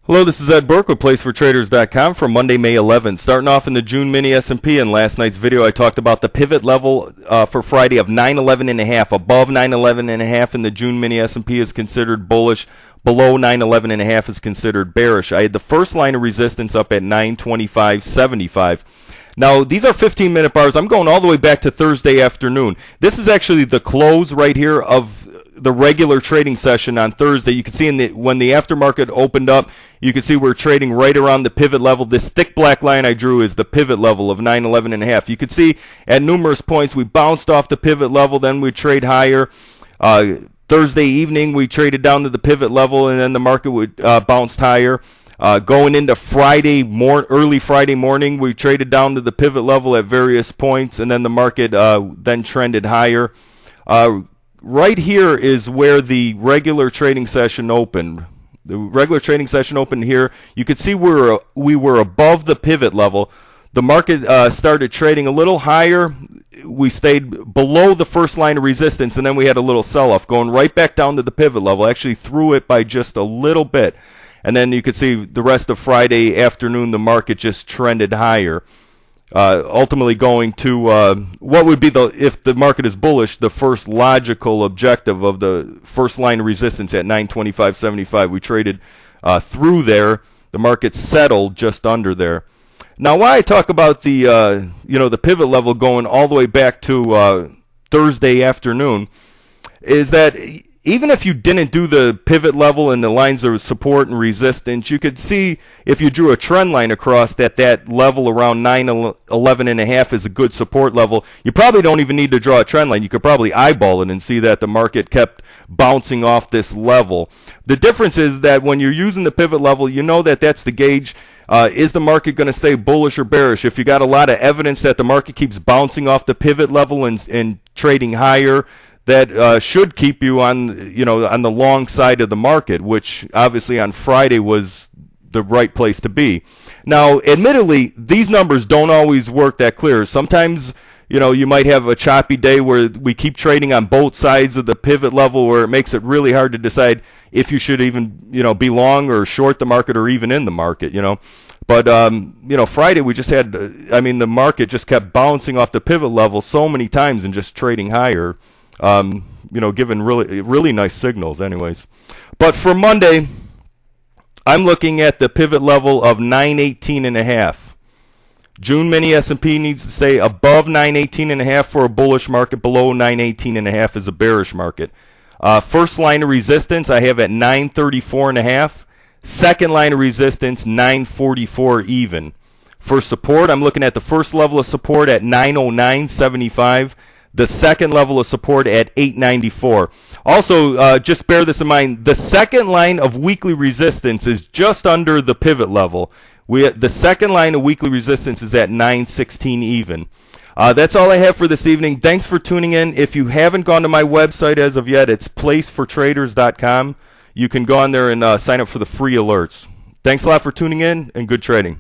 Hello, this is Ed Burke with PlaceForTraders.com for Monday, May 11th. Starting off in the June Mini S&P. In last night's video, I talked about the pivot level for Friday of 911.5. Above 911.5 in the June Mini S&P is considered bullish. Below 911.5 is considered bearish. I had the first line of resistance up at 925.75. Now, these are 15-minute bars. I'm going all the way back to Thursday afternoon. This is actually the close right here of the regular trading session on Thursday. You can see when the aftermarket opened up, you can see we're trading right around the pivot level. This thick black line I drew is the pivot level of 911.5. You can see at numerous points we bounced off the pivot level, then we trade higher. Thursday evening we traded down to the pivot level, and then the market would bounced higher. Going into early Friday morning, we traded down to the pivot level at various points, and then the market then trended higher. Right here is where the regular trading session opened. The regular trading session opened here. You could see we were above the pivot level. The market started trading a little higher. We stayed below the first line of resistance, and then we had a little sell-off going right back down to the pivot level. Actually threw it by just a little bit. And then you could see the rest of Friday afternoon, the market just trended higher. Ultimately going to what would be if the market is bullish, the first logical objective of the first line of resistance at 925.75. We traded through there. The market settled just under there. Now, why I talk about the the pivot level going all the way back to Thursday afternoon is that even if you didn't do the pivot level and the lines of support and resistance, you could see if you drew a trend line across that level around 911.5 is a good support level. You probably don't even need to draw a trend line. You could probably eyeball it and see that the market kept bouncing off this level. The difference is that when you're using the pivot level, you know that that's the gauge. Is the market going to stay bullish or bearish? If you got a lot of evidence that the market keeps bouncing off the pivot level and trading higher, that should keep you on the long side of the market, which obviously on Friday was the right place to be. Now, admittedly, these numbers don't always work that clear. Sometimes, you might have a choppy day where we keep trading on both sides of the pivot level, where it makes it really hard to decide if you should even, be long or short the market or even in the market, But, Friday we just had, the market just kept bouncing off the pivot level so many times and just trading higher. Giving really nice signals anyways. But for Monday, I'm looking at the pivot level of 918.5. June Mini S&P needs to stay above 918.5 for a bullish market. Below 918.5 is a bearish market. First line of resistance I have at 934.5. Second line of resistance 944 even. For support, I'm looking at the first level of support at 909.75. The second level of support at 894. Also, just bear this in mind, the second line of weekly resistance is just under the pivot level. The second line of weekly resistance is at 916 even. That's all I have for this evening. Thanks for tuning in. If you haven't gone to my website as of yet, it's PlaceForTraders.com. You can go on there and sign up for the free alerts. Thanks a lot for tuning in, and good trading.